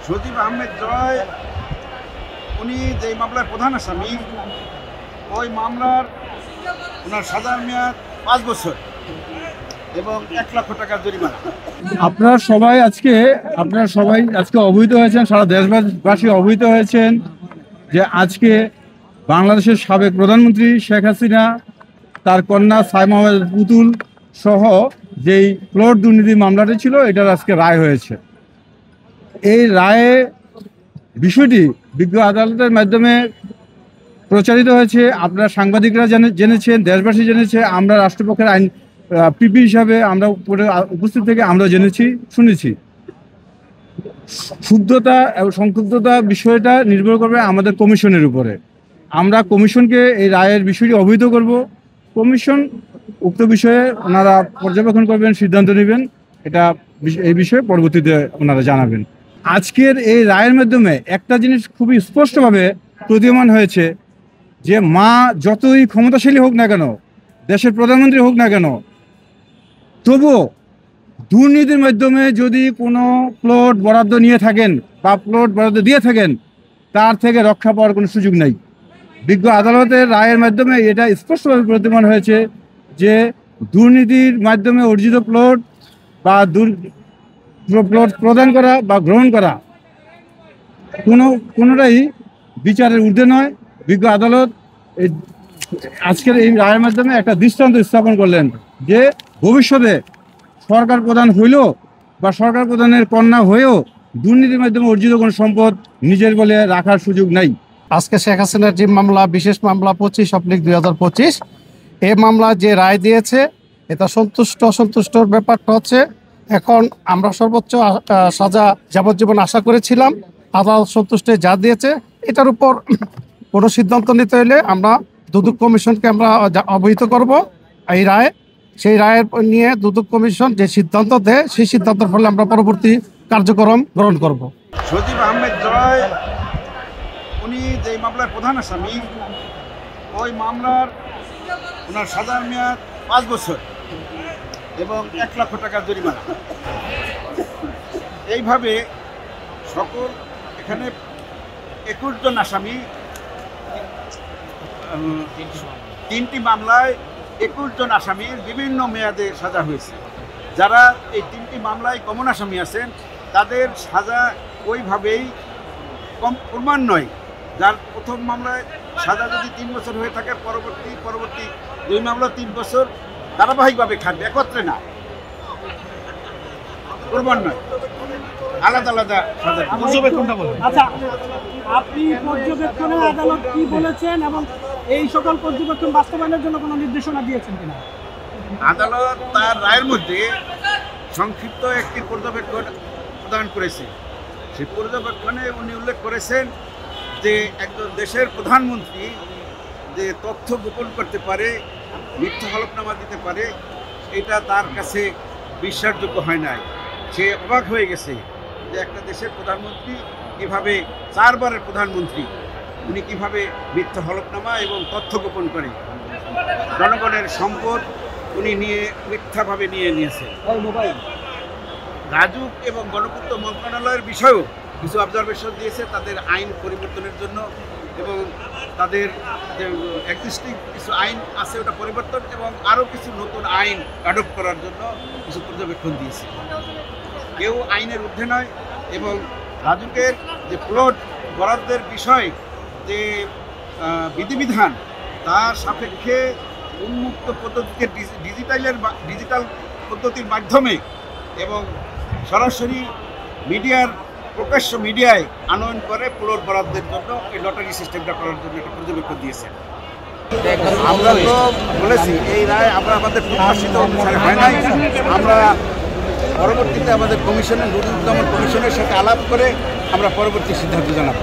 সজীব আহমেদ জয় উনি যে মামলার প্রধান আসামি, ওই মামলার ওনার সাজার মেয়াদ 5 বছর এবং 1 লক্ষ টাকা জরিমানা। আপনারা সবাই আজকে অবহিত হয়েছেন, সারা দেশবাসী অবহিত হয়েছেন যে আজকে বাংলাদেশের সাবেক প্রধানমন্ত্রী শেখ হাসিনা, তার কন্যা সাইমা পুতুল সহ যেই প্লট দুর্নীতি মামলাটি ছিল, এটার আজকে রায় হয়েছে। এই রায়ে বিষয়টি বিজ্ঞ আদালতের মাধ্যমে প্রচারিত হয়েছে। আপনারা সাংবাদিকরা জেনেছেন, দেশবাসী জেনেছে, আমরা রাষ্ট্রপক্ষের আইন পিপি হিসাবে আমরা উপস্থিত থেকে আমরা শুনেছি। শুদ্ধতা এবং সংক্ষুব্ধতা বিষয়টা নির্ভর করবে আমাদের কমিশনের উপরে। আমরা কমিশনকে এই রায়ের বিষয়টি অবহিত করব। কমিশন উক্ত বিষয়ে ওনারা পর্যবেক্ষণ করবেন, সিদ্ধান্ত নেবেন। এই বিষয়ে পরবর্তীতে ওনারা জানাবেন। আজকের এই রায়ের মাধ্যমে একটা জিনিস খুবই স্পষ্টভাবে প্রতীয়মান হয়েছে যে মা যতই ক্ষমতাশালী হোক না কেন, দেশের প্রধানমন্ত্রী হোক না কেন, তবুও দুর্নীতির মাধ্যমে যদি কোনো প্লট বরাদ্দ নিয়ে থাকেন বা প্লট বরাদ্দ দিয়ে থাকেন, তার থেকে রক্ষা পাওয়ার কোনো সুযোগ নেই। বিজ্ঞ আদালতের রায়ের মাধ্যমে এটা স্পষ্টভাবে প্রতীয়মান হয়েছে যে দুর্নীতির মাধ্যমে অর্জিত প্লট বা প্লট প্রদান করা বা গ্রহণ করা কোনোটাই বিচারের ঊর্ধ্বে নয়। বিজ্ঞ আদালত আজকের এই রায়ের মাধ্যমে একটা দৃষ্টান্ত স্থাপন করলেন যে ভবিষ্যতে সরকার প্রধান হইলেও বা সরকার প্রধানের কন্যা হয়েও দুর্নীতির মাধ্যমে অর্জিত কোনো সম্পদ নিজের বলে রাখার সুযোগ নাই। আজকে শেখ হাসিনার যে মামলা, বিশেষ মামলা 25/2025, এই মামলা যে রায় দিয়েছে, এটা অসন্তুষ্টর ব্যাপারটা হচ্ছে, এখন আমরা সর্বোচ্চ সাজা যাবজ্জীবন আশা করেছিলাম। আদালত সন্তুষ্টে যা দিয়েছে, এটার উপর কোনো সিদ্ধান্ত নিতে হলে আমরা দুদক কমিশনকে আমরা অবহিত করব এই রায়। সেই রায়ের নিয়ে দুদক কমিশন যে সিদ্ধান্ত দেয়, সেই সিদ্ধান্তের ফলে আমরা পরবর্তী কার্যক্রম গ্রহণ করব। সজীব আহমেদ জয় উনি যে মামলার প্রধান আসামি, ওই মামলার ওনার সাজার মেয়াদ 5 বছর এবং 1 লক্ষ টাকা জরিমানা। এইভাবে সকল এখানে 21 জন আসামি, 3টি মামলায় 21 জন আসামির বিভিন্ন মেয়াদে সাজা হয়েছে। যারা এই 3টি মামলায় কমন আসামি আছেন, তাদের সাজা ওইভাবেই প্রমাণ নয়। যার প্রথম মামলায় সাজা যদি 3 বছর হয়ে থাকে, পরবর্তী 2 মামলা 3 বছর ধারাবাহিকভাবে থাকবে, একত্রে না, প্রমাণ নয়, আলাদা আলাদা সাজা। আচ্ছা, আপনি পর্যবেক্ষণে আদালত কি বলেছেন এবং এই সকল পর্যবেক্ষণ বাস্তবায়নের জন্য কোনো নির্দেশনা দিয়েছেন কিনা? আদালত তার রায়ের মধ্যে সংক্ষিপ্ত একটি পর্যবেক্ষণ প্রদান করেছে। সেই পর্যবেক্ষণে উনি উল্লেখ করেছেন যে একজন দেশের প্রধানমন্ত্রী যে তথ্য গোপন করতে পারে, মিথ্যা হলফনামা দিতে পারে, এটা তার কাছে বিশ্বাসযোগ্য হয় নাই। সে অবাক হয়ে গেছে যে একটা দেশের প্রধানমন্ত্রী কীভাবে, 4 বারের প্রধানমন্ত্রী, উনি কীভাবে মিথ্যা হলফনামা এবং তথ্য গোপন করে জনগণের সম্পদ উনি মিথ্যাভাবে নিয়েছে। রাজুক এবং গণপূর্ত মন্ত্রণালয়ের বিষয়েও কিছু অবজারভেশন দিয়েছে, তাদের আইন পরিবর্তনের জন্য এবং তাদের যে এক্সিস্টিং কিছু আইন আছে ওটা পরিবর্তন এবং আরও কিছু নতুন আইন অ্যাডপ্ট করার জন্য কিছু পর্যবেক্ষণ দিয়েছে। কেউ আইনের ঊর্ধ্বে নয়। এবং রাজুকের যে প্লট বরাদ্দের বিষয় যে বিধিবিধান, তার সাপেক্ষে উন্মুক্ত পদ্ধতিতে ডিজিটাল পদ্ধতির মাধ্যমে এবং সরাসরি প্রকাশ্য মিডিয়ায় আনয়ন করে প্লট বরাদ্দের জন্য এই লটারি সিস্টেমটা করার জন্য একটা পর্যবেক্ষণ দিয়েছেন। আমরা তো বলেছি এই রায় আমাদের প্রকাশিত অনুসারে হয় নাই। আমরা পরবর্তীতে আমাদের কমিশনের কমিশনের সাথে আলাপ করে আমরা পরবর্তী সিদ্ধান্ত জানাবো।